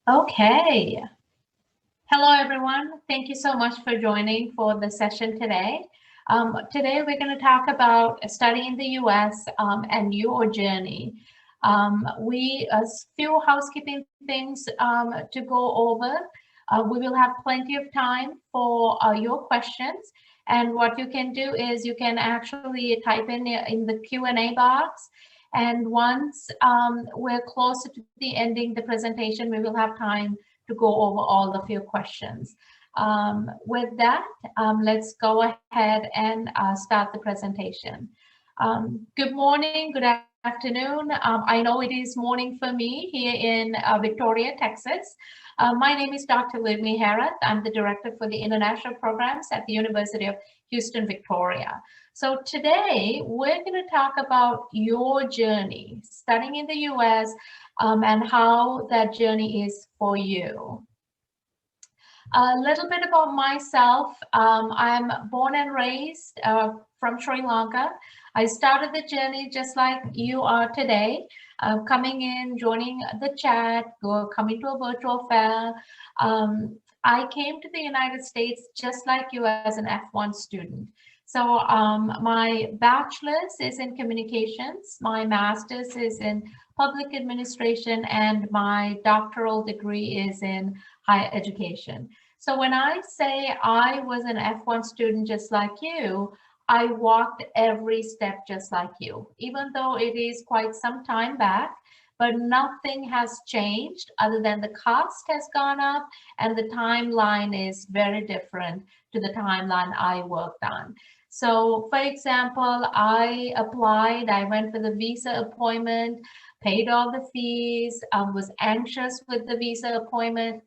Okay. Hello, everyone. Thank you so much for joining for the session today. Today, we're going to talk about studying in the US and your journey. A few housekeeping things to go over. We will have plenty of time for your questions. And what you can do is you can actually type in the Q&A box. And once we're closer to the ending the presentation, we will have time to go over all of your questions. With that, let's go ahead and start the presentation. Good morning, good afternoon. I know it is morning for me here in Victoria, Texas. My name is Dr. Livni Herath. I'm the director for the international programs at the University of Houston, Victoria. So today we're going to talk about your journey studying in the US and how that journey is for you. A little bit about myself. I'm born and raised from Sri Lanka. I started the journey just like you are today, coming in, joining the chat, coming to a virtual fair. I came to the United States just like you as an F1 student. So my bachelor's is in communications, my master's is in public administration, and my doctoral degree is in higher education. So when I say I was an F1 student just like you, I walked every step just like you, even though it is quite some time back, but nothing has changed other than the cost has gone up and the timeline is very different to the timeline I worked on. So for example, I applied, I went for the visa appointment, paid all the fees, was anxious with the visa appointment,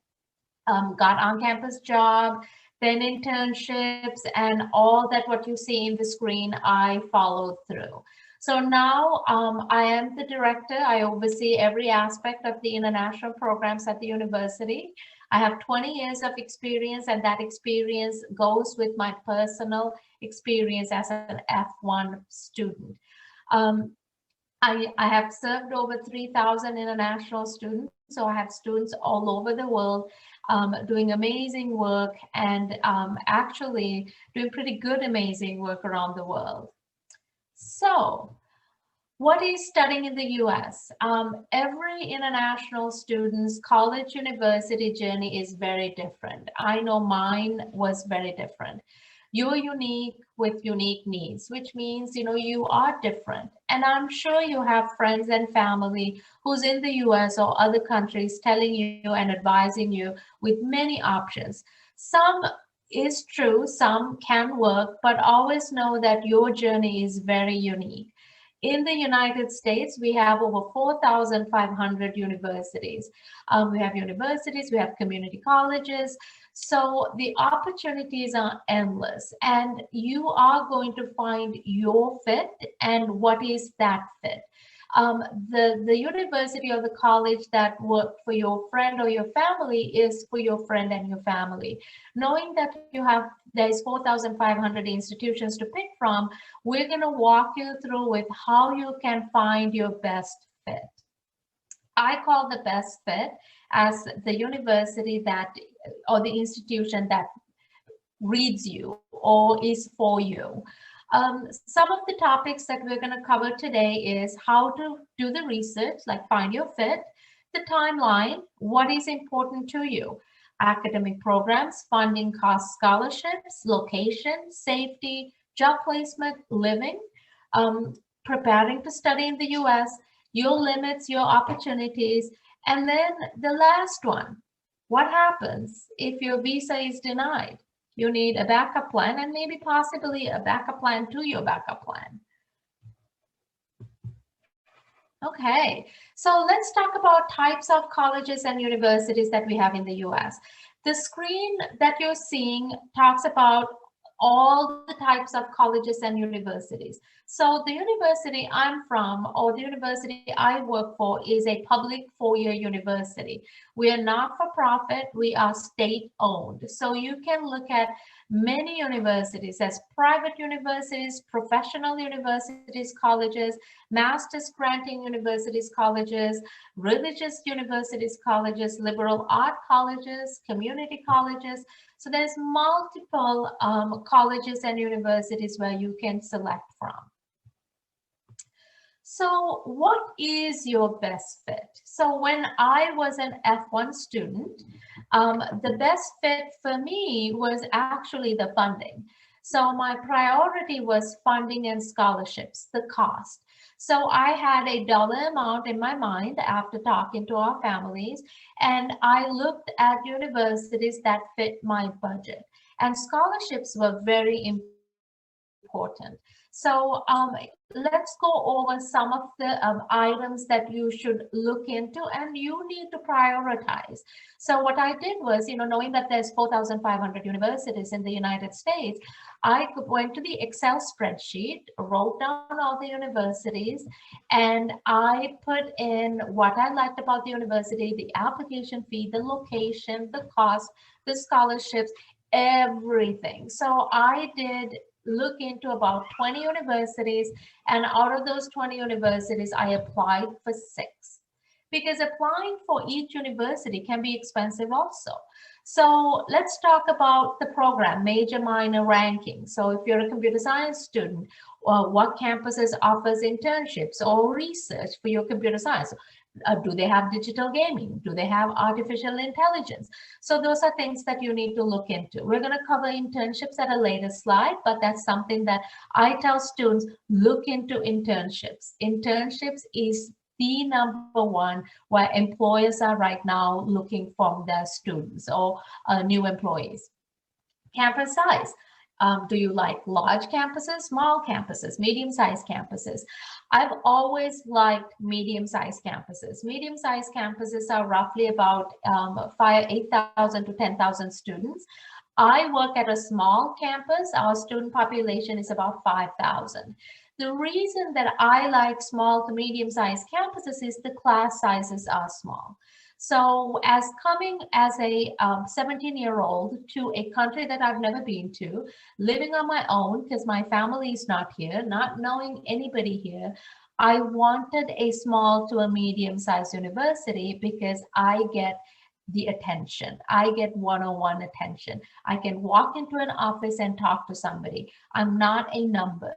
got on-campus job, then internships, and all that what you see in the screen, I followed through. So now I am the director. I oversee every aspect of the international programs at the university. I have 20 years of experience, and that experience goes with my personal experience as an F1 student. I have served over 3,000 international students, so I have students all over the world doing amazing work and actually doing pretty good, amazing work around the world. So, what is studying in the US? Every international student's college university journey is very different. I know mine was very different. You're unique with unique needs, which means, you are different. And I'm sure you have friends and family who's in the US or other countries telling you and advising you with many options. Some is true, some can work, but always know that your journey is very unique. In the United States, we have over 4,500 universities. We have community colleges. So the opportunities are endless, and you are going to find your fit and what is that fit. The university or the college that worked for your friend or your family is for your friend and your family. Knowing that there's 4,500 institutions to pick from, we're going to walk you through with how you can find your best fit. I call the best fit as the university or the institution that reads you or is for you. Some of the topics that we're going to cover today is how to do the research, like find your fit, the timeline, what is important to you, academic programs, funding cost scholarships, location, safety, job placement, living, preparing to study in the US, your limits, your opportunities, and then the last one, what happens if your visa is denied? You need a backup plan and maybe possibly a backup plan to your backup plan. Okay, so let's talk about types of colleges and universities that we have in the US. The screen that you're seeing talks about all the types of colleges and universities. So the university I'm from or the university I work for is a public four-year university. We are not for profit, we are state owned. So you can look at many universities as private universities, professional universities, colleges, master's granting universities, colleges, religious universities, colleges, liberal art colleges, community colleges. So there's multiple colleges and universities where you can select from. So what is your best fit? So when I was an F1 student, the best fit for me was actually the funding. So my priority was funding and scholarships, the cost. So I had a dollar amount in my mind after talking to our families, and I looked at universities that fit my budget. And scholarships were very important. So let's go over some of the items that you should look into and you need to prioritize. So what I did was, knowing that there's 4,500 universities in the United States, I went to the Excel spreadsheet, wrote down all the universities, and I put in what I liked about the university, the application fee, the location, the cost, the scholarships, everything. So I did look into about 20 universities, and out of those 20 universities, I applied for 6 because applying for each university can be expensive also. So let's talk about the program, major, minor ranking. So if you're a computer science student, what campuses offers internships or research for your computer science? Do they have digital gaming? Do they have artificial intelligence? So those are things that you need to look into. We're going to cover internships at a later slide, but that's something that I tell students, look into internships. Internships is the number one where employers are right now looking for their students or new employees. Campus size. Do you like large campuses, small campuses, medium-sized campuses? I've always liked medium-sized campuses. Medium-sized campuses are roughly about 8,000 to 10,000 students. I work at a small campus. Our student population is about 5,000. The reason that I like small to medium-sized campuses is the class sizes are small. So as coming as a 17-year-old to a country that I've never been to, living on my own because my family is not here, not knowing anybody here, I wanted a small to a medium-sized university because I get the attention. I get one-on-one attention. I can walk into an office and talk to somebody. I'm not a number.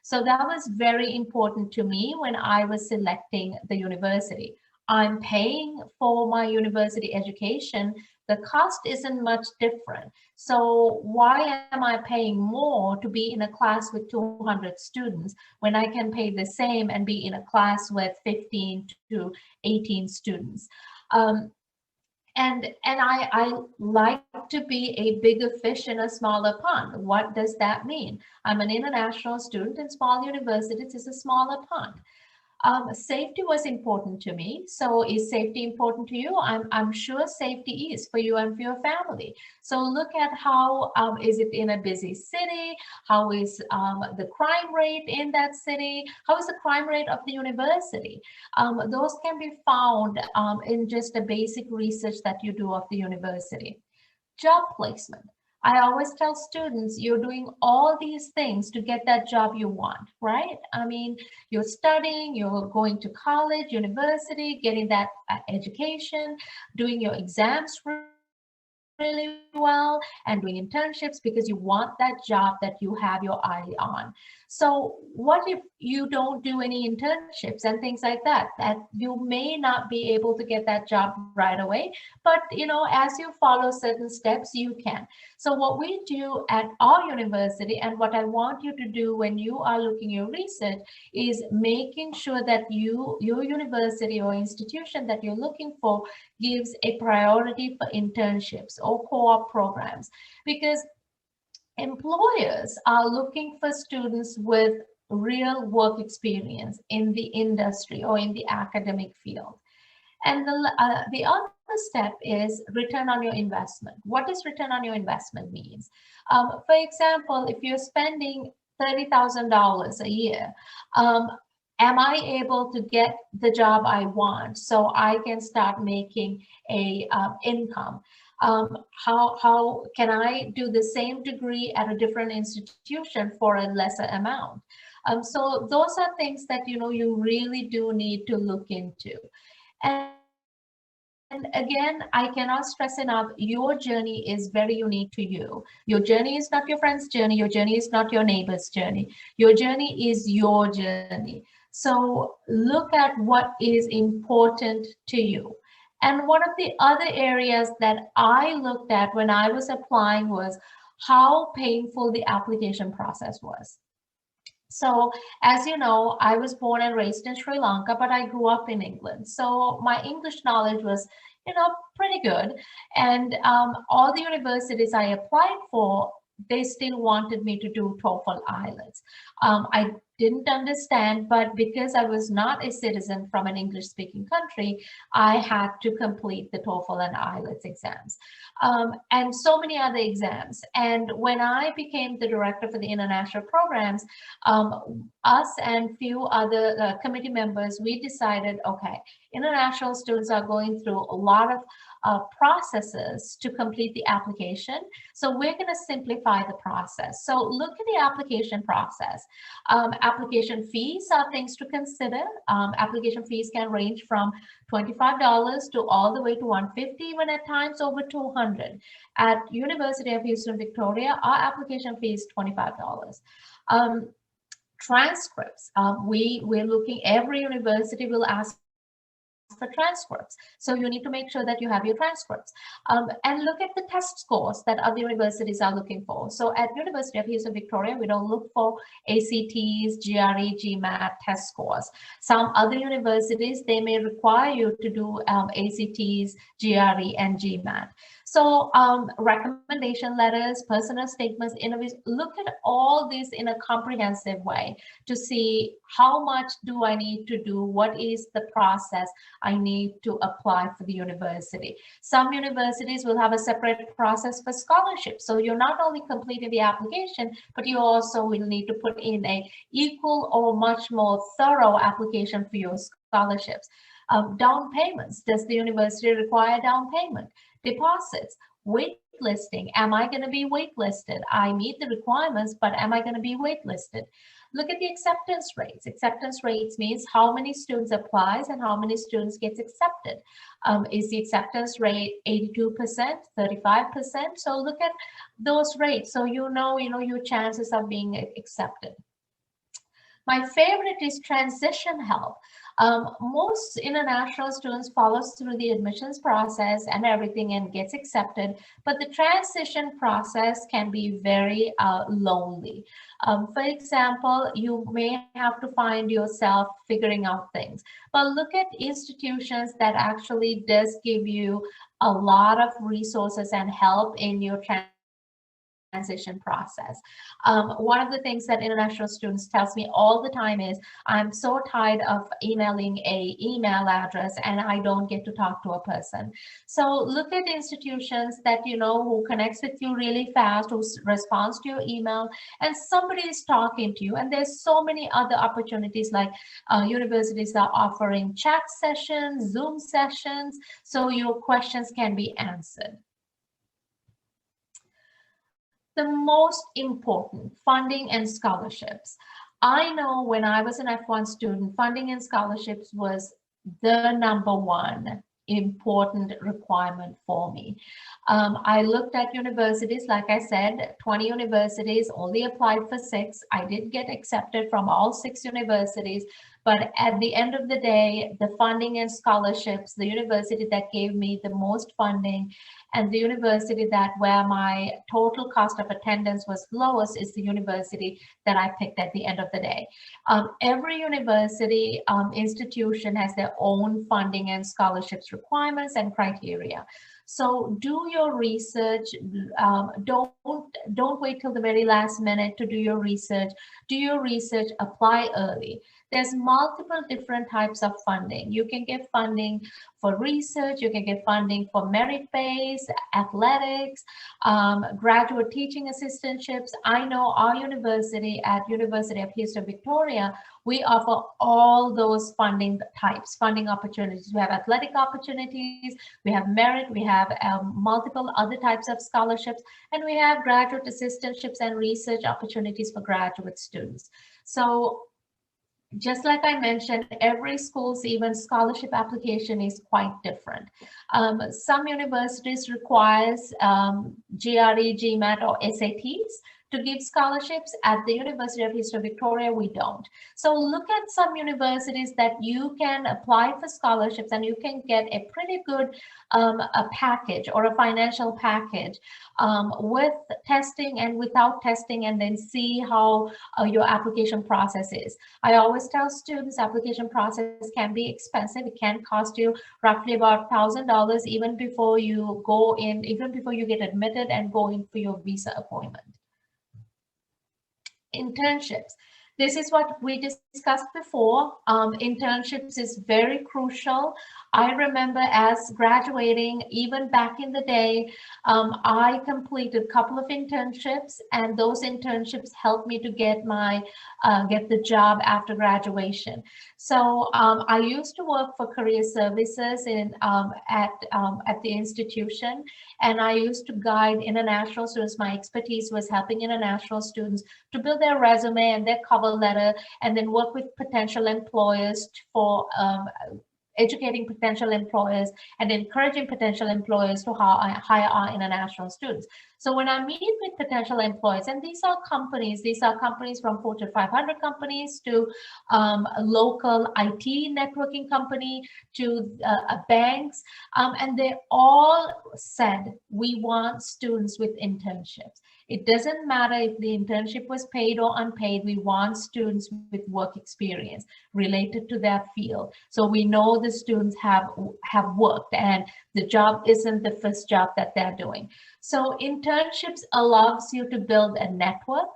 So that was very important to me when I was selecting the university. I'm paying for my university education. The cost isn't much different. So why am I paying more to be in a class with 200 students when I can pay the same and be in a class with 15 to 18 students? And I like to be a bigger fish in a smaller pond. What does that mean? I'm an international student, and small universities is a smaller pond. Safety was important to me. So is safety important to you? I'm sure safety is for you and for your family. So look at how is it in a busy city? How is the crime rate in that city? How is the crime rate of the university? Those can be found in just a basic research that you do of the university. Job placement. I always tell students, you're doing all these things to get that job you want, right? I mean, you're studying, you're going to college, university, getting that education, doing your exams really well, and doing internships because you want that job that you have your eye on. So what if you don't do any internships and things like that, that you may not be able to get that job right away, but as you follow certain steps, you can. So what we do at our university, and what I want you to do when you are looking your research, is making sure that your university or institution that you're looking for gives a priority for internships or co-op programs, because employers are looking for students with real work experience in the industry or in the academic field. And the other step is return on your investment. What does return on your investment means? For example, if you're spending $30,000 a year, am I able to get the job I want so I can start making a income? How can I do the same degree at a different institution for a lesser amount? So those are things that you really do need to look into. And again, I cannot stress enough, your journey is very unique to you. Your journey is not your friend's journey. Your journey is not your neighbor's journey. Your journey is your journey. So look at what is important to you. And one of the other areas that I looked at when I was applying was how painful the application process was. So, as you know, I was born and raised in Sri Lanka, but I grew up in England. So my English knowledge was, pretty good. And all the universities I applied for, they still wanted me to do TOEFL IELTS. I didn't understand, but because I was not a citizen from an English-speaking country, I had to complete the TOEFL and IELTS exams, and so many other exams. And when I became the director for the international programs, us and few other committee members, we decided, okay, international students are going through a lot of processes to complete the application. So we're going to simplify the process. So look at the application process. Application fees are things to consider. Application fees can range from $25 to all the way to $150, even at times over $200. At University of Houston, Victoria, our application fee is $25. Transcripts. We're looking, every university will ask for transcripts. So you need to make sure that you have your transcripts. And look at the test scores that other universities are looking for. So at University of Houston, Victoria, we don't look for ACTs, GRE, GMAT test scores. Some other universities, they may require you to do ACTs, GRE, and GMAT. So recommendation letters, personal statements, interviews, look at all these in a comprehensive way to see how much do I need to do, what is the process I need to apply for the university. Some universities will have a separate process for scholarships. So you're not only completing the application, but you also will need to put in a equal or much more thorough application for your scholarships. Down payments, does the university require down payment? Deposits, waitlisting, am I going to be waitlisted? I meet the requirements, but am I going to be waitlisted? Look at the acceptance rates. Acceptance rates means how many students applies and how many students gets accepted. Is the acceptance rate 82%, 35%? So look at those rates. So you know your chances of being accepted. My favorite is transition help. Most international students follows through the admissions process and everything and gets accepted, but the transition process can be very lonely. For example, you may have to find yourself figuring out things, but look at institutions that actually does give you a lot of resources and help in your transition process. One of the things that international students tells me all the time is, I'm so tired of emailing a email address and I don't get to talk to a person. So look at institutions that who connects with you really fast, who responds to your email, and somebody is talking to you. And there's so many other opportunities, like universities are offering chat sessions, Zoom sessions, so your questions can be answered. The most important, funding and scholarships. I know when I was an F1 student, funding and scholarships was the number one important requirement for me. I looked at universities, like I said, 20 universities, only applied for 6. I did get accepted from all 6 universities, but at the end of the day, the funding and scholarships, the university that gave me the most funding and the university that where my total cost of attendance was lowest is the university that I picked at the end of the day. Every university institution has their own funding and scholarships requirements and criteria. So do your research. Don't wait till the very last minute to do your research. Do your research, apply early. There's multiple different types of funding. You can get funding for research, you can get funding for merit-based, athletics, graduate teaching assistantships. I know our university at University of Houston, Victoria, we offer all those funding types, funding opportunities. We have athletic opportunities, we have merit, we have multiple other types of scholarships, and we have graduate assistantships and research opportunities for graduate students. So just like I mentioned, every school's even scholarship application is quite different. Some universities requires GRE, GMAT, or SATs to give scholarships. At the University of Houston, Victoria, we don't. So look at some universities that you can apply for scholarships and you can get a pretty good a package or a financial package with testing and without testing, and then see how your application process is. I always tell students application process can be expensive. It can cost you roughly about $1,000 even before you go in, even before you get admitted and go in for your visa appointment. Internships. This is what we discussed before. Internships is very crucial. I remember as graduating, even back in the day, I completed a couple of internships, and those internships helped me to get my get the job after graduation. So I used to work for career services at the institution, and I used to guide international students. My expertise was helping international students to build their resume and their cover letter, and then work with potential employers for educating potential employers and encouraging potential employers to hire our international students. So when I meet with potential employers, and these are companies from Fortune 500 companies to local IT networking company to banks, and they all said, we want students with internships. It doesn't matter if the internship was paid or unpaid, we want students with work experience related to their field. So we know the students have worked and the job isn't the first job that they're doing. So internships allows you to build a network.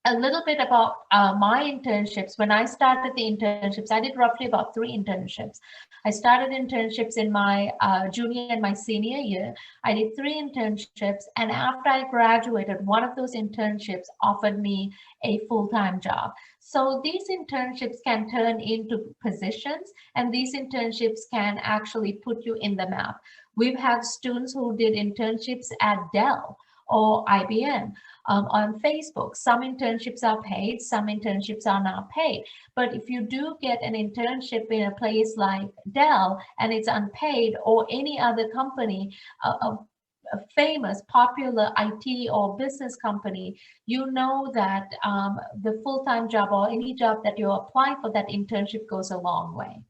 A little bit about my internships. When I started the internships, I did roughly about 3 internships. I started internships in my junior and my senior year. I did 3 internships, and after I graduated, one of those internships offered me a full-time job. So these internships can turn into positions, and these internships can actually put you in the map. We've had students who did internships at Dell or IBM. On Facebook. Some internships are paid, some internships are not paid. But if you do get an internship in a place like Dell and it's unpaid, or any other company, a famous, popular IT or business company, you know that the full-time job or any job that you apply for, that internship goes a long way.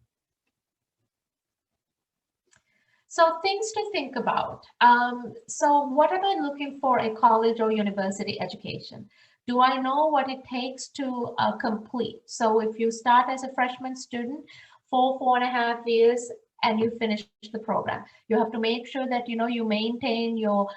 So things to think about. So what am I looking for a college or university education? Do I know what it takes to complete? So if you start as a freshman student, 4.5 years, and you finish the program, you have to make sure that you maintain your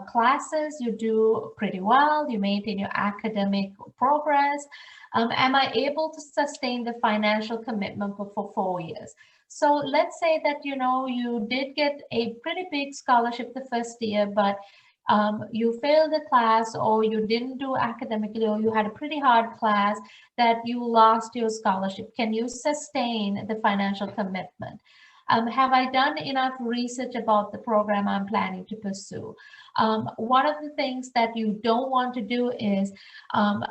classes, you do pretty well, you maintain your academic progress. Am I able to sustain the financial commitment for 4 years? So let's say that you did get a pretty big scholarship the first year, but you failed the class, or you didn't do academically, or you had a pretty hard class that you lost your scholarship. Can you sustain the financial commitment? Have I done enough research about the program I'm planning to pursue? One of the things that you don't want to do is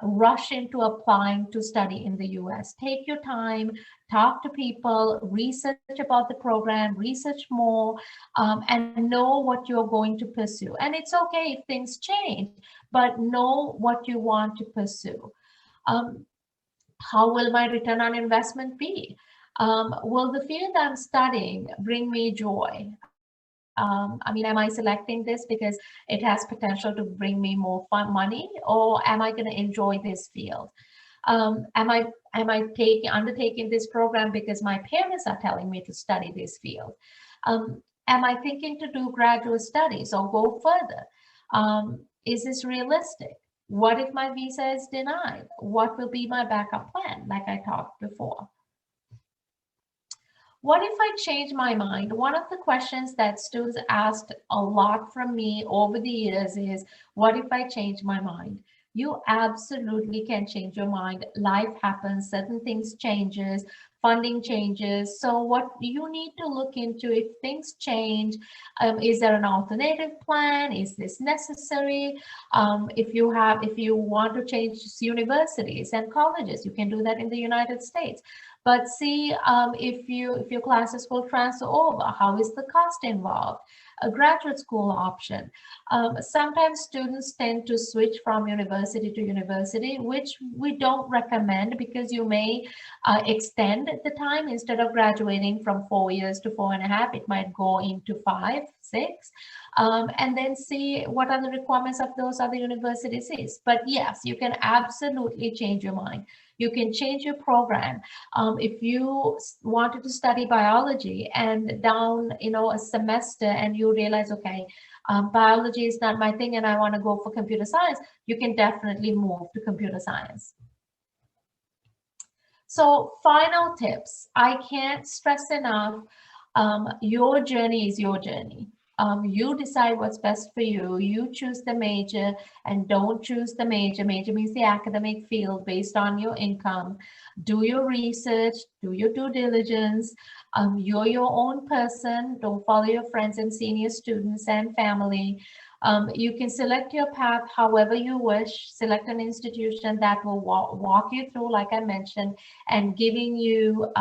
rush into applying to study in the US. Take your time, talk to people, research about the program, research more, and know what you're going to pursue. And it's okay if things change, but know what you want to pursue. How will my return on investment be? Will the field I'm studying bring me joy? I mean, am I selecting this because it has potential to bring me more fun money, or am I going to enjoy this field? Am I undertaking this program because my parents are telling me to study this field? Am I thinking to do graduate studies or go further? Is this realistic? What if my visa is denied? What will be my backup plan, like I talked before? What if I change my mind? One of the questions that students asked a lot from me over the years is, what if I change my mind? You absolutely can change your mind. Life happens, certain things changes, funding changes. So what you need to look into, if things change, is there an alternative plan? Is this necessary? If you want to change universities and colleges, you can do that in the United States. But see if your classes will transfer over, how is the cost involved? A graduate school option. Sometimes students tend to switch from university to university, which we don't recommend, because you may extend the time. Instead of graduating from 4 years to 4.5, it might go into 5, 6, and then see what are the requirements of those other universities is. But yes, you can absolutely change your mind. You can change your program. If you wanted to study biology and down, a semester, and you realize, okay, biology is not my thing and I want to go for computer science, you can definitely move to computer science. So final tips, I can't stress enough, your journey is your journey. You decide what's best for you. You choose the major, and don't choose the major. Major means the academic field based on your income. Do your research, do your due diligence. You're your own person. Don't follow your friends and senior students and family. You can select your path however you wish. Select an institution that will walk you through, like I mentioned, and giving you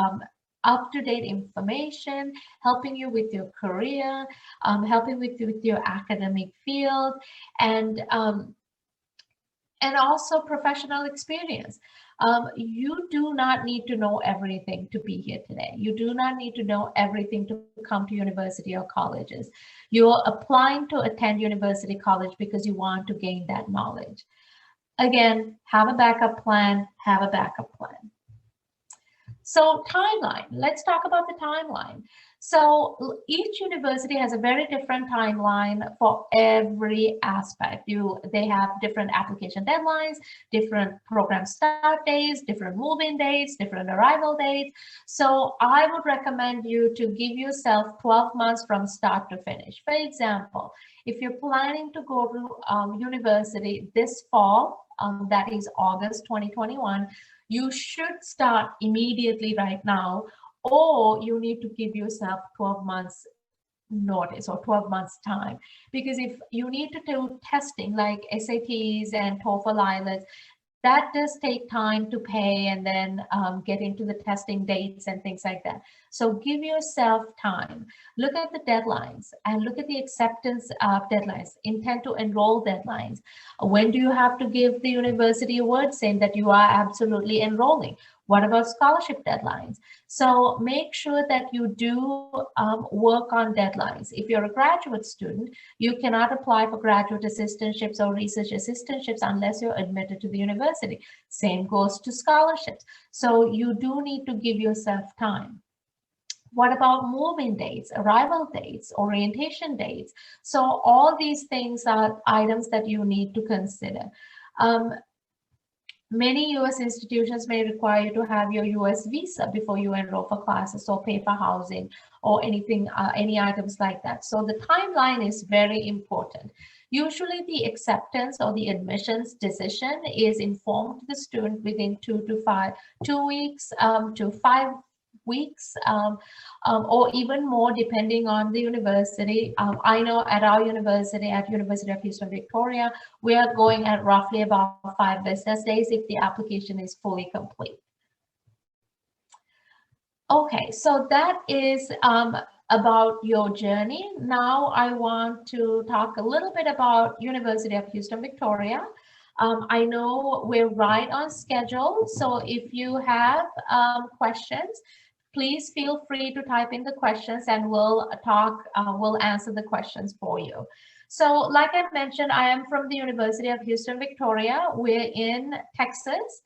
up-to-date information, helping you with your career, helping with your academic field, and also professional experience. You do not need to know everything to be here today. You do not need to know everything to come to university or colleges. You're applying to attend university, college because you want to gain that knowledge. Again, have a backup plan, have a backup plan. So timeline, let's talk about the timeline. So each university has a very different timeline for every aspect. They have different application deadlines, different program start dates, different move-in dates, different arrival dates. So I would recommend you to give yourself 12 months from start to finish. For example, if you're planning to go to university this fall, that is August 2021, you should start immediately right now, or you need to give yourself 12 months notice or 12 months time. Because if you need to do testing like SATs and TOEFL IELTS, that does take time to pay and then get into the testing dates and things like that. So give yourself time. Look at the deadlines and look at the acceptance deadlines, intent to enroll deadlines. When do you have to give the university a word saying that you are absolutely enrolling? What about scholarship deadlines? So make sure that you do work on deadlines. If you're a graduate student, you cannot apply for graduate assistantships or research assistantships unless you're admitted to the university. Same goes to scholarships. So you do need to give yourself time. What about move-in dates, arrival dates, orientation dates? So all these things are items that you need to consider. Many U.S. institutions may require you to have your U.S. visa before you enroll for classes or pay for housing or anything, any items like that. So the timeline is very important. Usually the acceptance or the admissions decision is informed to the student within 2 weeks to 5 weeks, or even more depending on the university. I know at our university, at University of Houston, Victoria, we are going at roughly about 5 business days if the application is fully complete. Okay, so that is about your journey. Now I want to talk a little bit about University of Houston, Victoria. I know we're right on schedule, so if you have questions, please feel free to type in the questions and we'll answer the questions for you. So like I mentioned, I am from the University of Houston, Victoria. We're in Texas.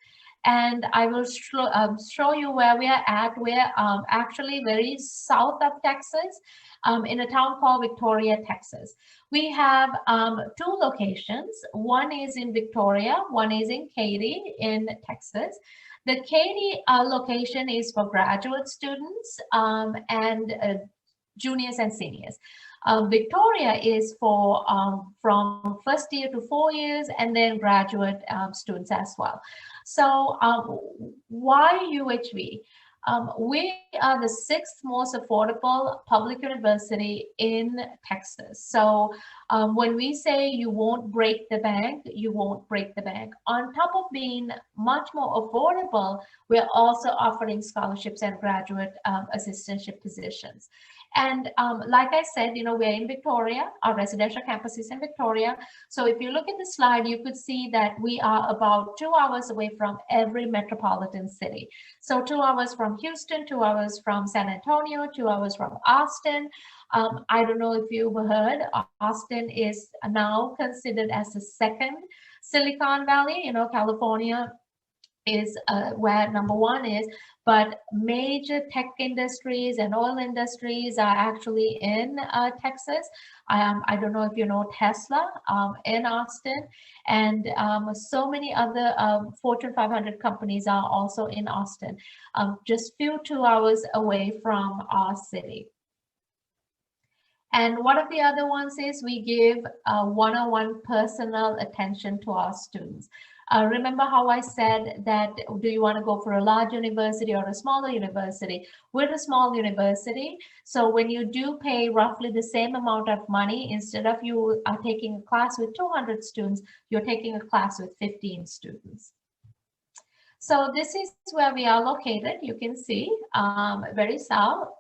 And I will show you where we are at. We're actually very south of Texas, in a town called Victoria, Texas. We have two locations. One is in Victoria, one is in Katy in Texas. The Katy location is for graduate students and juniors and seniors. Victoria is for from first year to 4 years, and then graduate students as well. So why UHV? We are the sixth most affordable public university in Texas. So when we say you won't break the bank, you won't break the bank. On top of being much more affordable, we're also offering scholarships and graduate assistantship positions. And like I said, we're in Victoria. Our residential campus is in Victoria. So if you look at the slide, you could see that we are about 2 hours away from every metropolitan city. So 2 hours from Houston, 2 hours from San Antonio, 2 hours from Austin. I don't know if you've heard, Austin is now considered as the second Silicon Valley. California is where number one is, but major tech industries and oil industries are actually in Texas. I don't know if you know Tesla in Austin, and so many other Fortune 500 companies are also in Austin, just few 2 hours away from our city. And one of the other ones is we give one-on-one personal attention to our students. Remember how I said that, do you want to go for a large university or a smaller university? We're a small university. So when you do pay roughly the same amount of money, instead of you are taking a class with 200 students, you're taking a class with 15 students. So this is where we are located. You can see very south.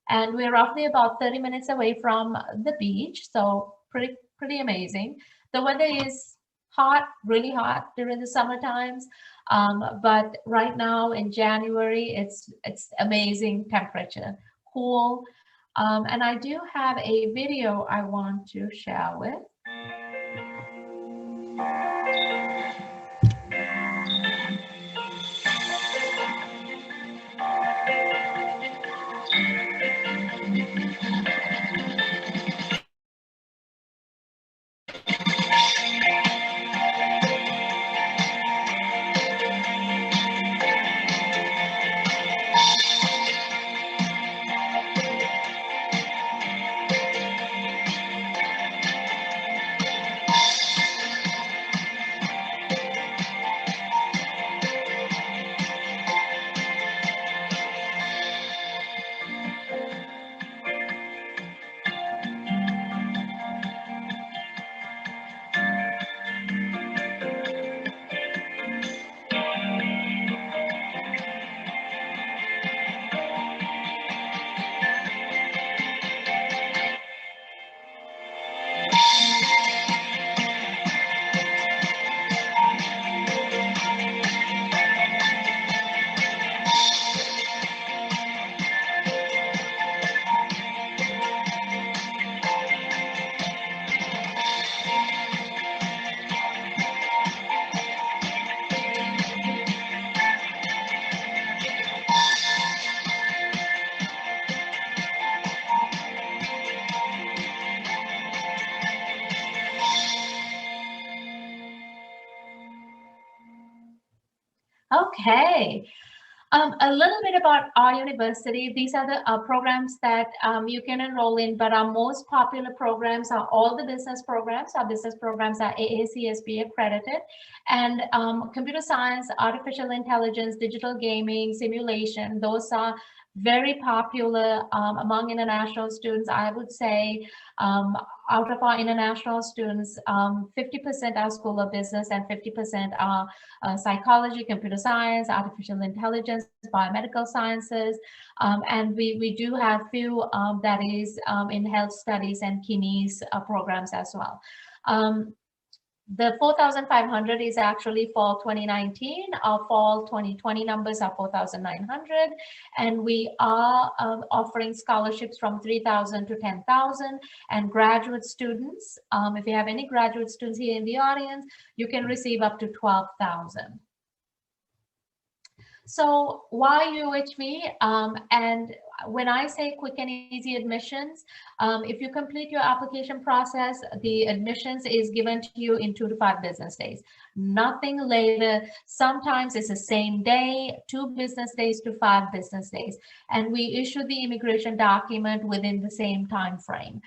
And we're roughly about 30 minutes away from the beach. So pretty amazing. The weather is hot, really hot during the summer times. But right now in January, it's amazing temperature, cool. And I do have a video I want to share with. Okay. A little bit about our university. These are the programs that you can enroll in, but our most popular programs are all the business programs. Our business programs are AACSB accredited, and computer science, artificial intelligence, digital gaming, simulation, those are very popular among international students. I would say out of our international students, 50% are School of Business and 50% are psychology, computer science, artificial intelligence, biomedical sciences, and we do have few that is in health studies and kines programs as well. The 4,500 is actually fall 2019. Our fall 2020 numbers are 4,900, and we are offering scholarships from 3,000 to 10,000, and graduate students, if you have any graduate students here in the audience, you can receive up to 12,000. So why UHV? And when I say quick and easy admissions, if you complete your application process, the admissions is given to you in 2 to 5 business days. Nothing later. Sometimes it's the same day, 2 business days to 5 business days. And we issue the immigration document within the same time frame.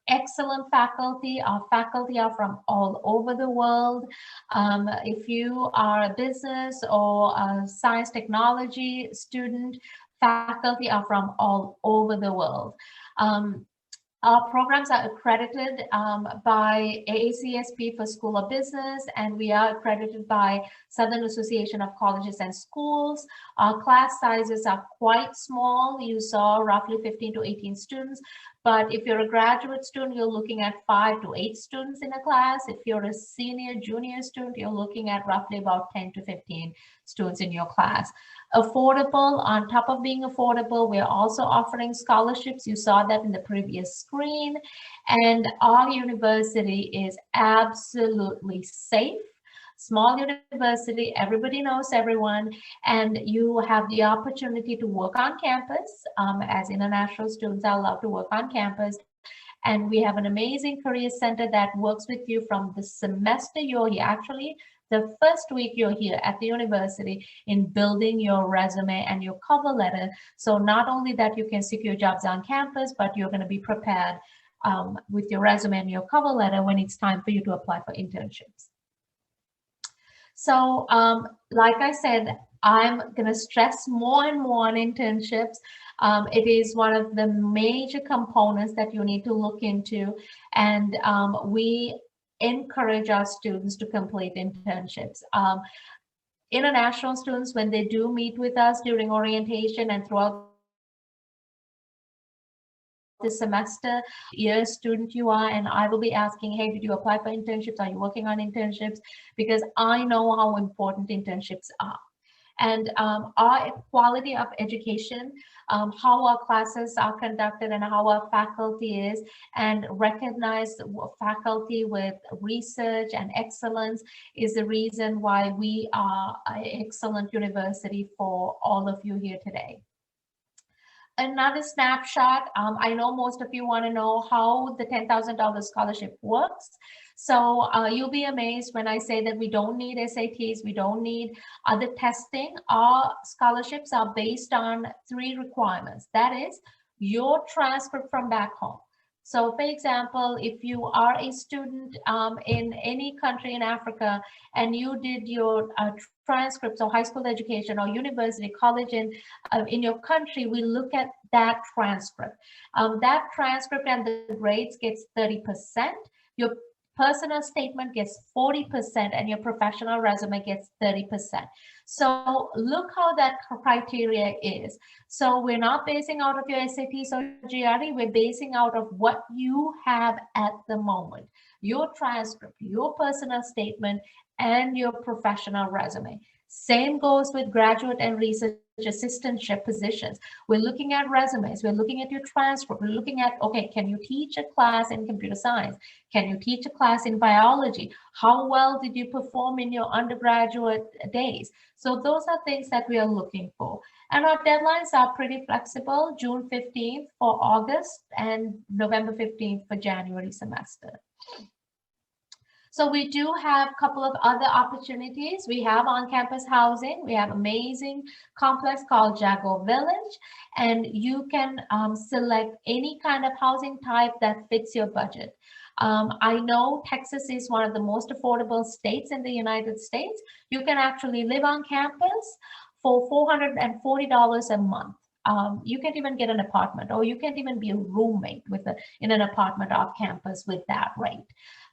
Excellent faculty. Our faculty are from all over the world. If you are a business or a science technology student, faculty are from all over the world. Our programs are accredited by AACSP for School of Business, and we are accredited by Southern Association of Colleges and Schools. Our class sizes are quite small. You saw roughly 15 to 18 students, but if you're a graduate student, you're looking at 5 to 8 students in a class. If you're a senior, junior student, you're looking at roughly about 10 to 15 students in your class. Affordable. On top of being affordable, we're also offering scholarships. You saw that in the previous screen. And our university is absolutely safe. Small university, everybody knows everyone, and you have the opportunity to work on campus. As international students are allowed to work on campus. And we have an amazing career center that works with you from the semester you're here. Actually, the first week you're here at the university in building your resume and your cover letter. So not only that you can secure jobs on campus, but you're going to be prepared with your resume and your cover letter when it's time for you to apply for internships. So like I said, I'm going to stress more and more on internships. It is one of the major components that you need to look into. And we encourage our students to complete internships. International students, when they do meet with us during orientation and throughout this semester, year student you are, and I will be asking, hey, did you apply for internships? Are you working on internships? Because I know how important internships are. And our quality of education, how our classes are conducted and how our faculty is, and recognize faculty with research and excellence is the reason why we are an excellent university for all of you here today. Another snapshot. I know most of you want to know how the $10,000 scholarship works. So you'll be amazed when I say that we don't need SATs, we don't need other testing. Our scholarships are based on 3 requirements. That is your transcript from back home. So for example, if you are a student in any country in Africa and you did your transcripts or high school education or university, college in your country, we look at that transcript. That transcript and the grades gets 30%. Your personal statement gets 40% and your professional resume gets 30%. So look how that criteria is. So we're not basing out of your SATs or GRE, we're basing out of what you have at the moment. Your transcript, your personal statement, and your professional resume. Same goes with graduate and research assistantship positions. We're looking at resumes, we're looking at your transcript, we're looking at, okay, can you teach a class in computer science? Can you teach a class in biology? How well did you perform in your undergraduate days? So those are things that we are looking for. And our deadlines are pretty flexible, June 15th for August and November 15th for January semester. So we do have a couple of other opportunities. We have on-campus housing. We have amazing complex called Jago Village, and you can select any kind of housing type that fits your budget. I know Texas is one of the most affordable states in the United States. You can actually live on campus for $440 a month. You can't even get an apartment, or you can't even be a roommate in an apartment off campus with that rate.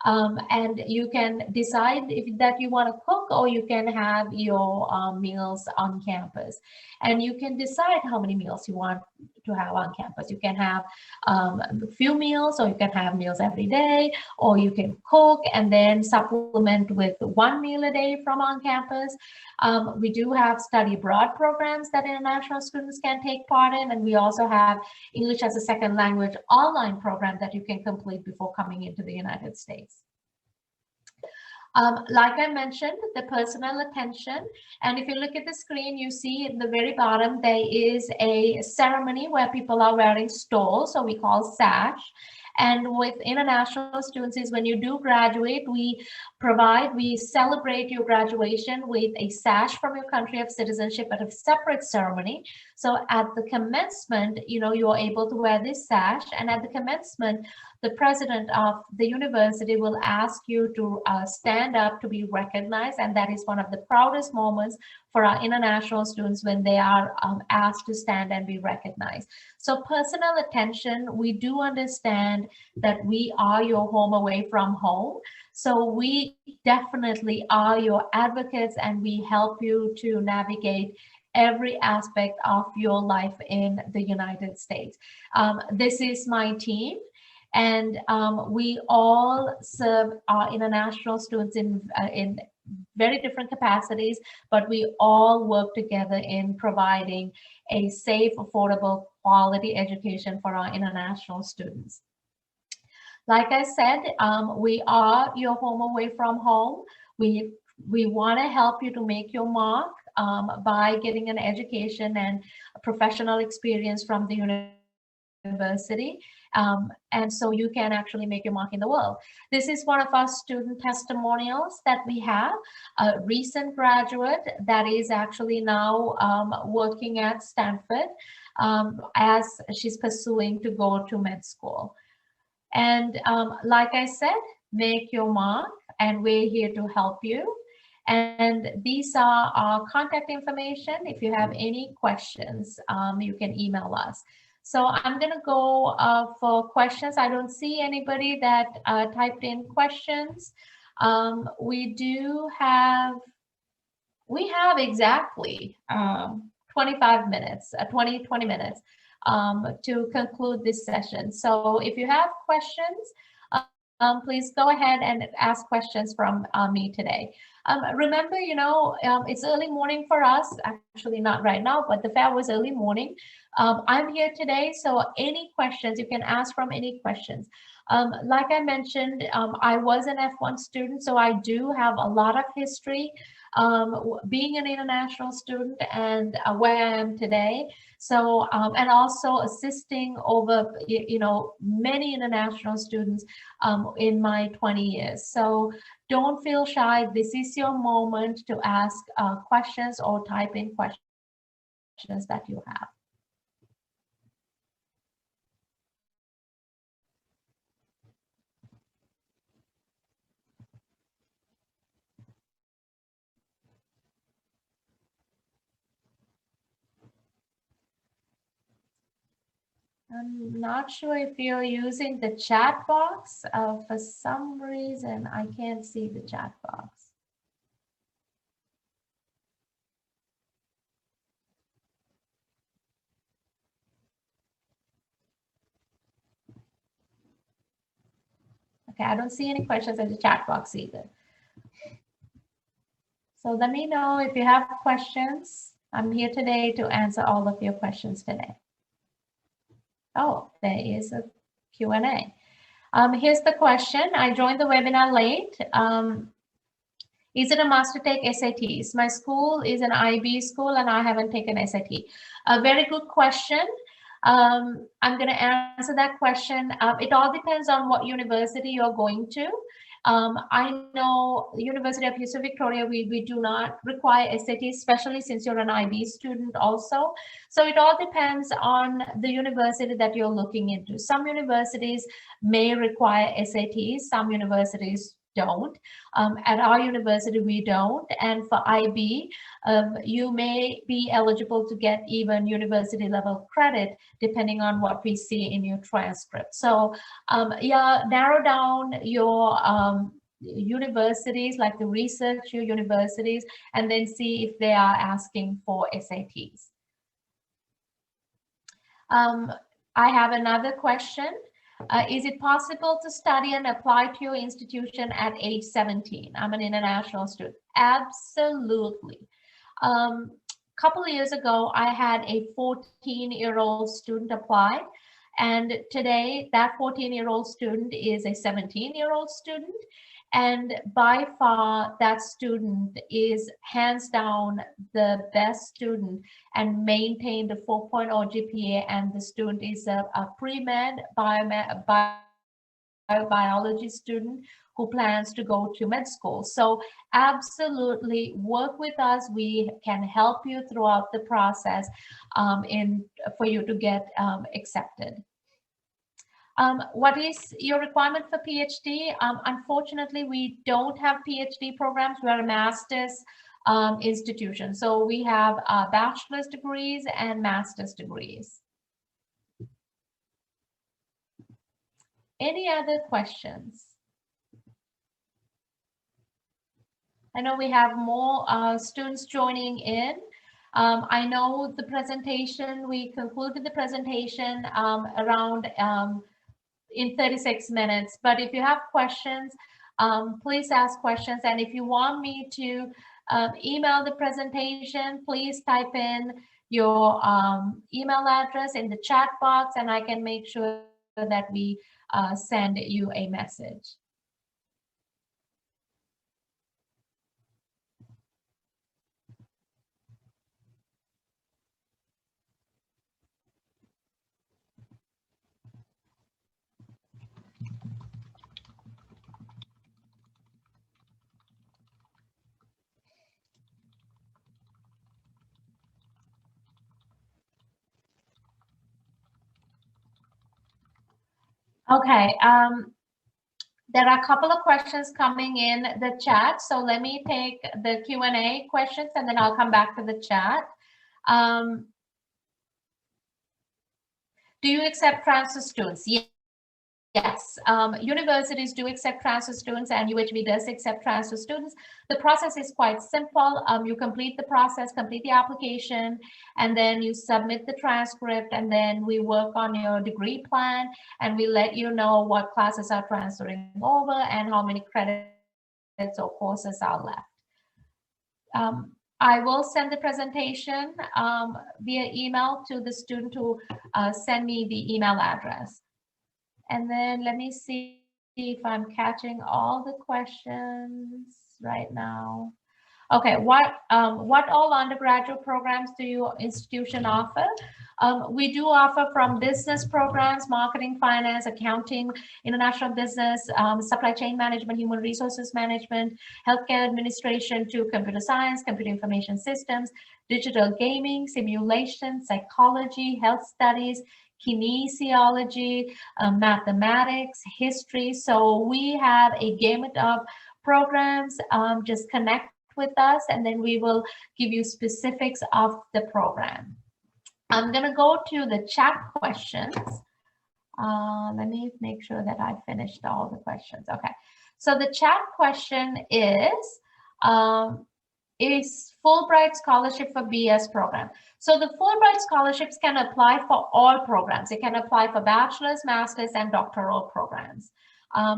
And you can decide that you want to cook, or you can have your meals on campus. And you can decide how many meals you want to have on campus. You can have a few meals, or you can have meals every day, or you can cook and then supplement with 1 meal a day from on campus. We do have study abroad programs that international students can take part in, and we also have English as a second language online program that you can complete before coming into the United States. Like I mentioned, the personal attention. And if you look at the screen, you see at the very bottom, there is a ceremony where people are wearing stoles, so we call sash. And with international students is when you do graduate, we celebrate your graduation with a sash from your country of citizenship at a separate ceremony. So at the commencement, you are able to wear this sash. And at the commencement, the president of the university will ask you to stand up to be recognized. And that is one of the proudest moments for our international students when they are asked to stand and be recognized. So personal attention, we do understand that we are your home away from home. So we definitely are your advocates, and we help you to navigate every aspect of your life in the United States. This is my team. And we all serve our international students in very different capacities, but we all work together in providing a safe, affordable, quality education for our international students. Like I said, we are your home away from home. We want to help you to make your mark by getting an education and a professional experience from the university. And so you can actually make your mark in the world. This is one of our student testimonials that we have, a recent graduate that is actually now working at Stanford as she's pursuing to go to med school. And like I said, make your mark, and we're here to help you. And these are our contact information. If you have any questions, you can email us. So I'm going to go for questions. I don't see anybody that typed in questions. We have exactly 25 minutes, 20 minutes to conclude this session. So if you have questions, please go ahead and ask questions from me today. Remember, it's early morning for us, actually not right now, but the fair was early morning. I'm here today, so any questions, you can ask from any questions. Like I mentioned, I was an F1 student, so I do have a lot of history being an international student and where I am today. So, and also assisting over, many international students in my 20 years. So don't feel shy. This is your moment to ask questions or type in questions that you have. I'm not sure if you're using the chat box. For some reason, I can't see the chat box. Okay, I don't see any questions in the chat box either. So let me know if you have questions. I'm here today to answer all of your questions today. Oh, there is a Q&A. Here's the question. I joined the webinar late. Is it a must to take SATs? My school is an IB school and I haven't taken SAT. A very good question. I'm going to answer that question. It all depends on what university you're going to. I know University of Houston, Victoria, we do not require SATs, especially since you're an IB student also. So it all depends on the university that you're looking into. Some universities may require SATs, some universities don't. At our university, we don't. And for IB, you may be eligible to get even university level credit, depending on what we see in your transcript. So yeah, narrow down your universities, like the research your universities, and then see if they are asking for SATs. I have another question. Is it possible to study and apply to your institution at age 17? I'm an international student. Absolutely. Couple of years ago, I had a 14-year-old student apply. And today, that 14-year-old student is a 17-year-old student. And by far, that student is hands down the best student and maintained a 4.0 GPA, and the student is a pre-med biology student who plans to go to med school. So absolutely work with us. We can help you throughout the process for you to get accepted. What is your requirement for PhD? Unfortunately, we don't have PhD programs. We're a master's institution. So we have bachelor's degrees and master's degrees. Any other questions? I know we have more students joining in. I know the presentation, we concluded the presentation around in 36 minutes, but if you have questions, please ask questions. And if you want me to email the presentation, please type in your email address in the chat box, and I can make sure that we send you a message. Okay, there are a couple of questions coming in the chat. So let me take the Q&A questions and then I'll come back to the chat. Do you accept transfer students? Yes, universities do accept transfer students, and UHV does accept transfer students. The process is quite simple. You complete the process, complete the application, and then you submit the transcript, and then we work on your degree plan, and we let you know what classes are transferring over and how many credits or courses are left. I will send the presentation via email to the student who send me the email address. And then let me see if I'm catching all the questions right now. Okay, what all undergraduate programs do your institution offer? We do offer from business programs, marketing, finance, accounting, international business, supply chain management, human resources management, healthcare administration, to computer science, computer information systems, digital gaming, simulation, psychology, health studies, kinesiology, mathematics, history. So we have a gamut of programs. Just connect with us and then we will give you specifics of the program. I'm going to go to the chat questions. Let me make sure that I finished all the questions. Okay, so the chat question is Fulbright scholarship for BS program? So the Fulbright scholarships can apply for all programs. It can apply for bachelor's, master's, and doctoral programs.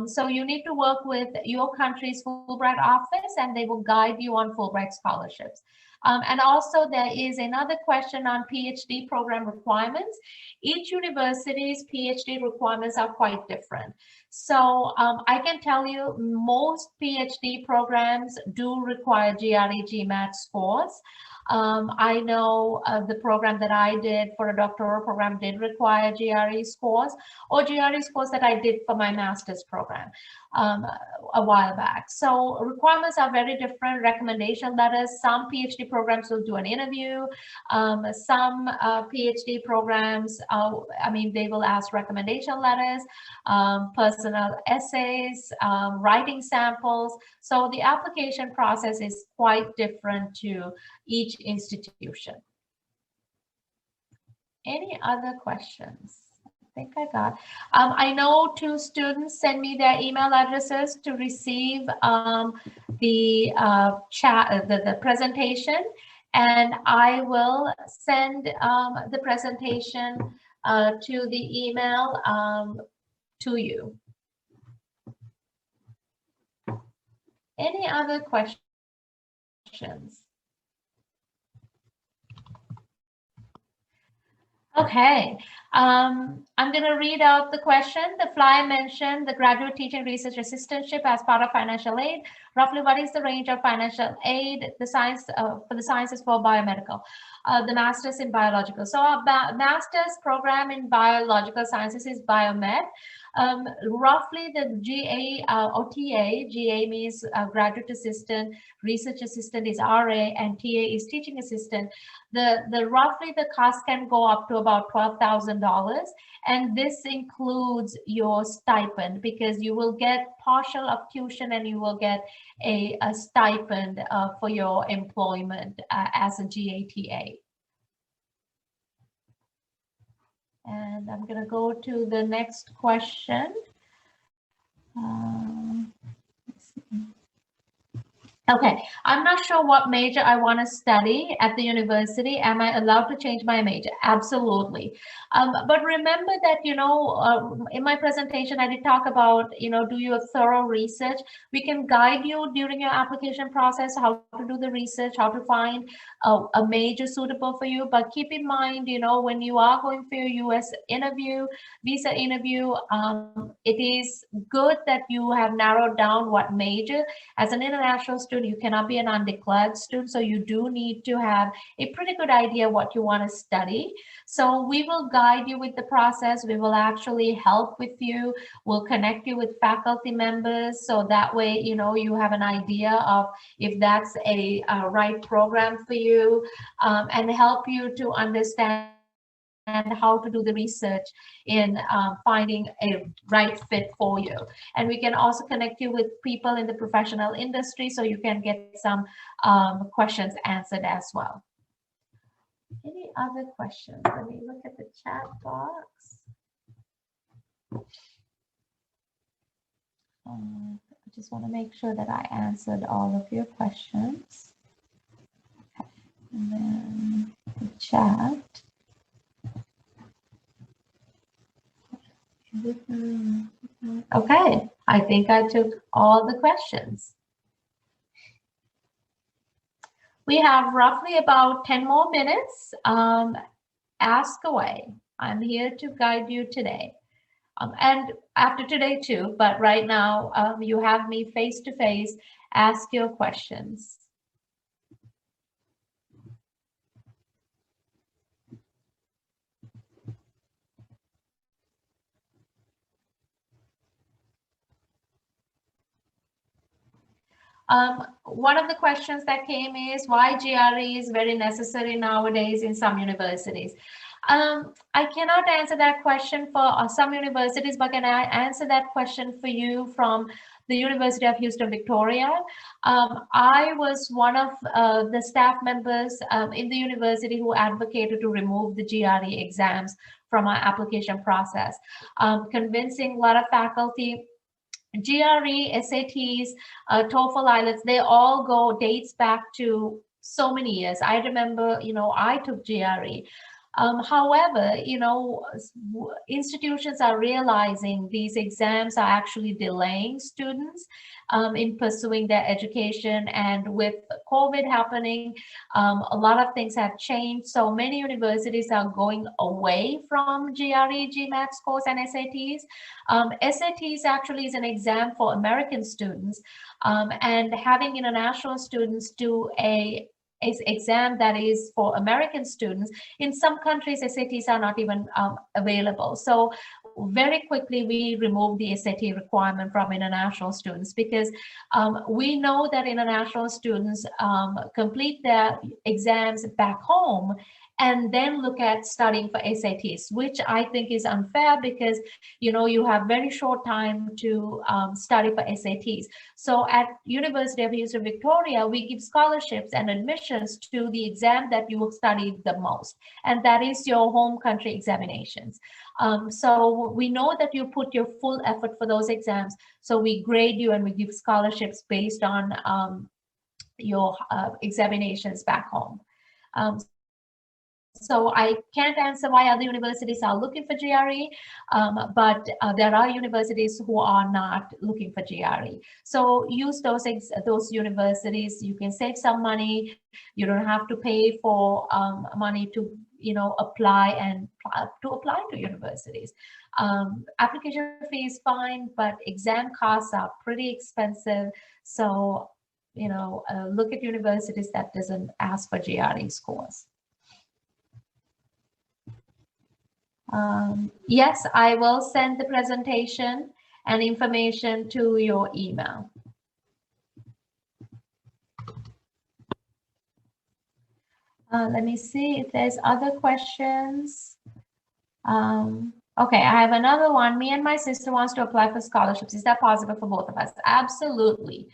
So you need to work with your country's Fulbright office and they will guide you on Fulbright scholarships. And also there is another question on PhD program requirements. Each university's PhD requirements are quite different. So I can tell you most PhD programs do require GRE GMAT scores. I know the program that I did for a doctoral program did require GRE scores, or GRE scores that I did for my master's program a while back. So requirements are very different. Recommendation letters, some PhD programs will do an interview. Some PhD programs, I mean, they will ask recommendation letters, personal essays, writing samples. So the application process is quite different to each institution. Any other questions? I think I got. I know 2 students send me their email addresses to receive the the presentation, and I will send the presentation to the email to you. Any other questions? Okay, I'm going to read out the question. The flyer mentioned the graduate teaching research assistantship as part of financial aid. Roughly, what is the range of financial aid? The science for the sciences for biomedical, the master's in biological. So our master's program in biological sciences is biomed. Roughly the GA or TA, GA means graduate assistant, research assistant is RA, and TA is teaching assistant. The roughly the cost can go up to about $12,000, and this includes your stipend, because you will get partial of tuition and you will get a stipend for your employment as a GATA. And I'm going to go to the next question. Let's see. Okay, I'm not sure what major I want to study at the university. Am I allowed to change my major? Absolutely. But remember that, in my presentation, I did talk about, do your thorough research. We can guide you during your application process, how to do the research, how to find a major suitable for you. But keep in mind, when you are going for your US interview, visa interview, it is good that you have narrowed down what major. As an international student, you cannot be an undeclared student, so you do need to have a pretty good idea what you want to study. So we will guide you with the process. We will actually help with you. We'll connect you with faculty members, so that way, you have an idea of if that's a right program for you, and help you to understand how to do the research in finding a right fit for you. And we can also connect you with people in the professional industry, so you can get some questions answered as well. Any other questions? Let me look at the chat box. I just want to make sure that I answered all of your questions. Okay. And then the chat. Okay, I think I took all the questions. We have roughly about 10 more minutes. Ask away. I'm here to guide you today. And after today too, but right now you have me face to face. Ask your questions. One of the questions that came is why GRE is very necessary nowadays in some universities. I cannot answer that question for some universities, but can I answer that question for you from the University of Houston, Victoria? I was one of the staff members in the university who advocated to remove the GRE exams from our application process, convincing a lot of faculty. GRE, SATs, TOEFL, IELTS, they all dates back to so many years. I remember, I took GRE. However, institutions are realizing these exams are actually delaying students in pursuing their education. And with COVID happening, a lot of things have changed. So many universities are going away from GRE, GMAT scores, and SATs. SATs actually is an exam for American students, and having international students do a exam that is for American students. In some countries, SATs are not even available. So very quickly, we removed the SAT requirement from international students, because we know that international students complete their exams back home and then look at studying for SATs, which I think is unfair, because you have very short time to study for SATs. So at University of Houston, Victoria, we give scholarships and admissions to the exam that you will study the most, and that is your home country examinations. So we know that you put your full effort for those exams, so we grade you and we give scholarships based on your examinations back home. So I can't answer why other universities are looking for GRE, but there are universities who are not looking for GRE. So use those universities. You can save some money. You don't have to pay for money to apply to universities. Application fee is fine, but exam costs are pretty expensive. So, look at universities that doesn't ask for GRE scores. Yes, I will send the presentation and information to your email. Let me see if there's other questions. Okay, I have another one. Me and my sister wants to apply for scholarships. Is that possible for both of us? Absolutely.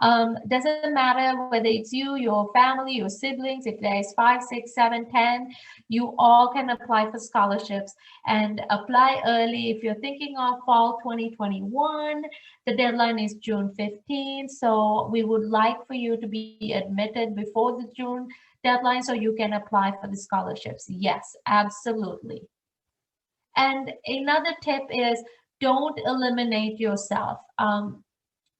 Doesn't matter whether it's you, your family, your siblings, if there's 5, 6, 7, 10, you all can apply for scholarships and apply early. If you're thinking of fall 2021, the deadline is June 15th. So we would like for you to be admitted before the June deadline so you can apply for the scholarships. Yes, absolutely. And another tip is don't eliminate yourself.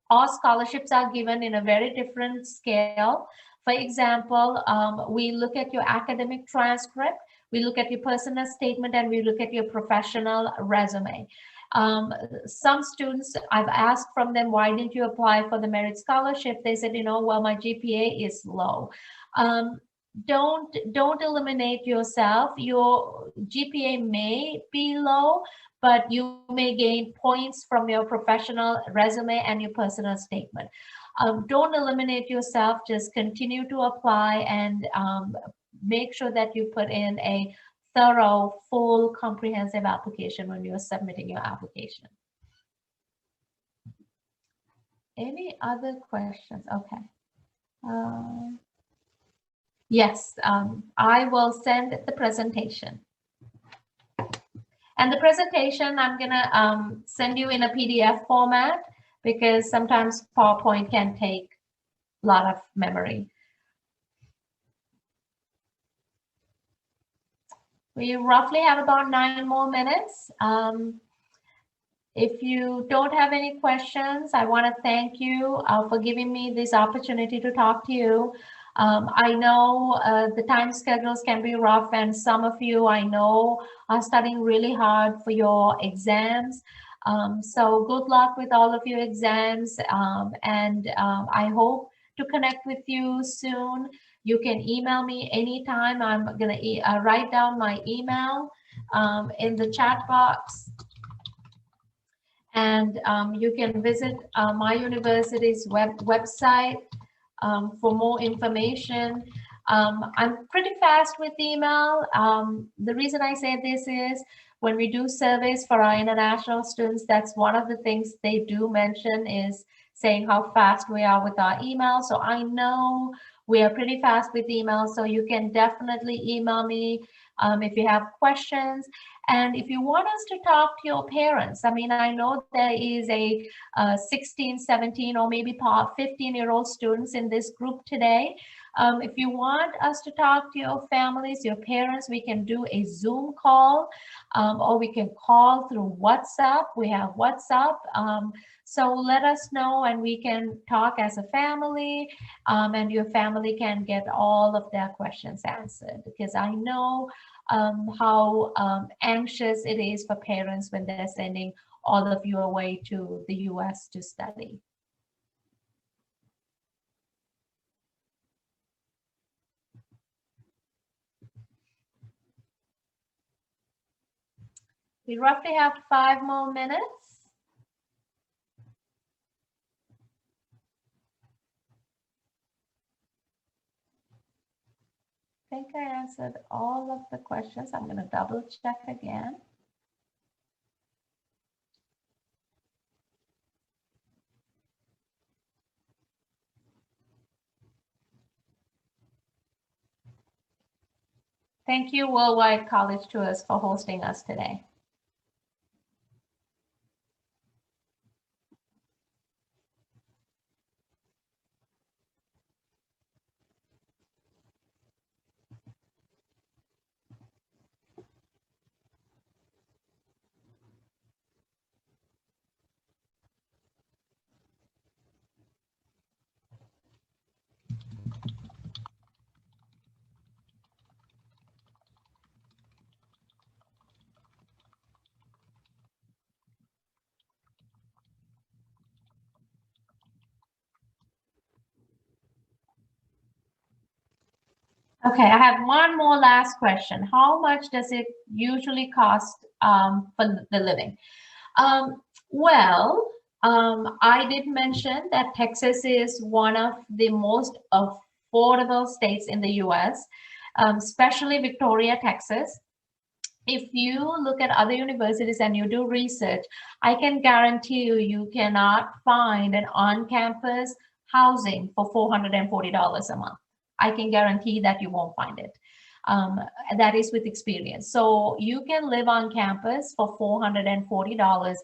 All scholarships are given in a very different scale. For example, we look at your academic transcript, we look at your personal statement, and we look at your professional resume. Some students, I've asked from them, why didn't you apply for the merit scholarship? They said, well, my GPA is low. Don't eliminate yourself. Your GPA may be low, but you may gain points from your professional resume and your personal statement. Don't eliminate yourself, just continue to apply and make sure that you put in a thorough, full, comprehensive application when you're submitting your application. Any other questions? Okay. Yes, I will send the presentation. And the presentation, I'm gonna send you in a PDF format because sometimes PowerPoint can take a lot of memory. We roughly have about 9 more minutes. If you don't have any questions, I want to thank you for giving me this opportunity to talk to you. I know the time schedules can be rough, and some of you I know are studying really hard for your exams. So good luck with all of your exams, and I hope to connect with you soon. You can email me anytime. I'm going to write down my email in the chat box. And you can visit my university's website for more information. I'm pretty fast with email. The reason I say this is when we do surveys for our international students, that's one of the things they do mention is saying how fast we are with our email. So I know we are pretty fast with email, so you can definitely email me if you have questions. And if you want us to talk to your parents, I mean, I know there is a 16, 17, or maybe 15-year-old students in this group today. If you want us to talk to your families, your parents, we can do a Zoom call, or we can call through WhatsApp. We have WhatsApp. So let us know and we can talk as a family, and your family can get all of their questions answered, because I know how anxious it is for parents when they're sending all of you away to the US to study. We roughly have 5 more minutes. I think I answered all of the questions. I'm going to double check again. Thank you, Worldwide College Tours, for hosting us today. Okay, I have one more last question. How much does it usually cost for the living? Um, well, I did mention that Texas is one of the most affordable states in the US, especially Victoria, Texas. If you look at other universities and you do research, I can guarantee you, you cannot find an on-campus housing for $440 a month. I can guarantee that you won't find it. Um, that is with experience. So you can live on campus for $440,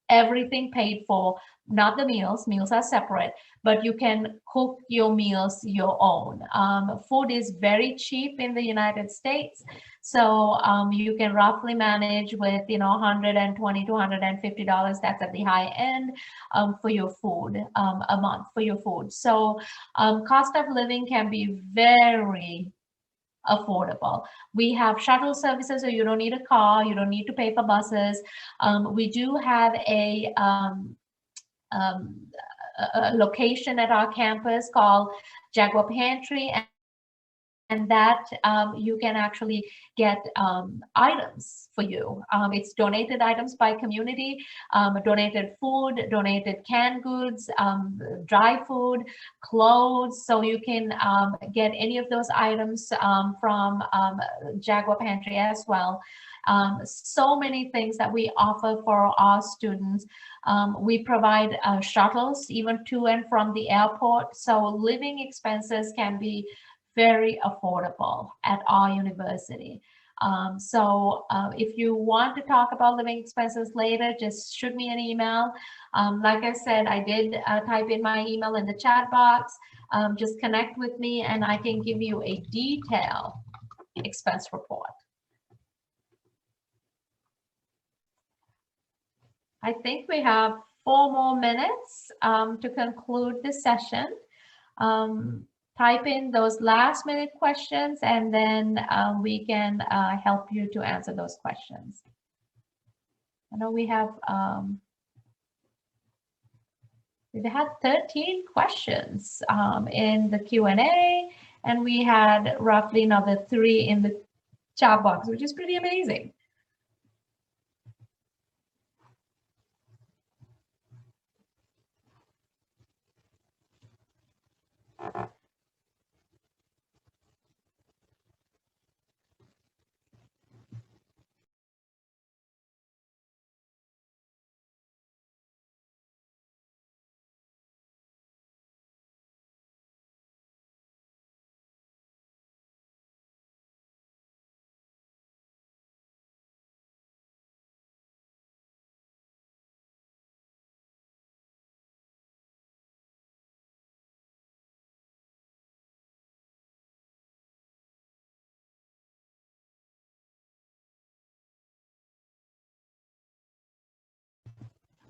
everything paid for, not the meals, meals are separate, but you can cook your meals your own. Food is very cheap in the United States. So you can roughly manage with, 120 to $150. That's at the high end for your food, a month for your food. So cost of living can be very affordable. We have shuttle services, so you don't need a car, you don't need to pay for buses. We do have um, a location at our campus called Jaguar Pantry, and that you can actually get items for you. It's donated items by community, donated food, donated canned goods, dry food, clothes. So you can get any of those items from Jaguar Pantry as well. So many things that we offer for our students. We provide shuttles even to and from the airport. So living expenses can be very affordable at our university. If you want to talk about living expenses later, just shoot me an email. Like I said, I did type in my email in the chat box. Just connect with me and I can give you a detailed expense report. I think we have 4 more minutes to conclude this session. Type in those last minute questions and then we can help you to answer those questions. I know we have we had 13 questions in the Q&A, and we had roughly another 3 in the chat box, which is pretty amazing.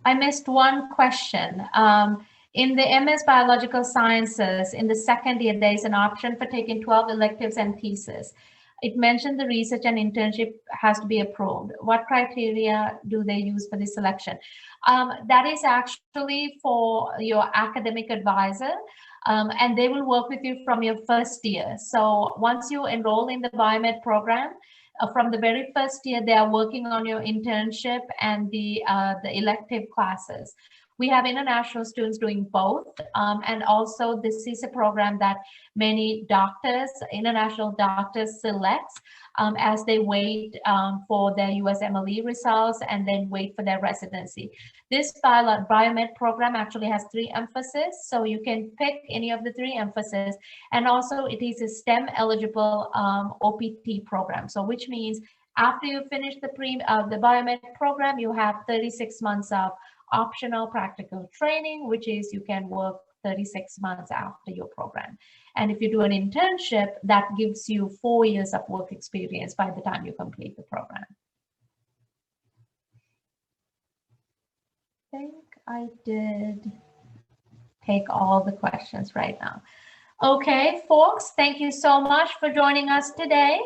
I missed one question. In the MS Biological Sciences, in the second year, there is an option for taking 12 electives and thesis. It mentioned the research and internship has to be approved. What criteria do they use for this selection? That is actually for your academic advisor, and they will work with you from your first year. So once you enroll in the biomed program, from the very first year, they are working on your internship and the elective classes. We have international students doing both, and also this is a program that many doctors, international doctors, select as they wait for their USMLE results and then wait for their residency. This biomed program actually has 3 emphases, so you can pick any of the 3 emphases, and also it is a STEM eligible OPT program. So which means after you finish the biomed program, you have 36 months of optional practical training, which is you can work 36 months after your program. And if you do an internship, that gives you 4 years of work experience by the time you complete the program. I think I did take all the questions right now. Okay, folks, thank you so much for joining us today.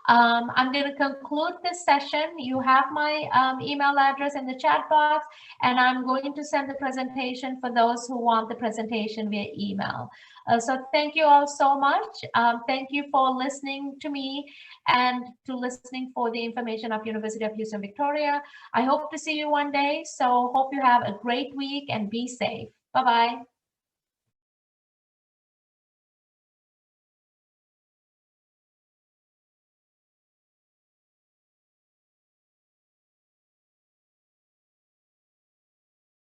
I'm going to conclude this session. You have my email address in the chat box, and I'm going to send the presentation for those who want the presentation via email. So thank you all so much. Thank you for listening to me and to listening for the information of University of Houston, Victoria. I hope to see you one day. So hope you have a great week and be safe. Bye-bye.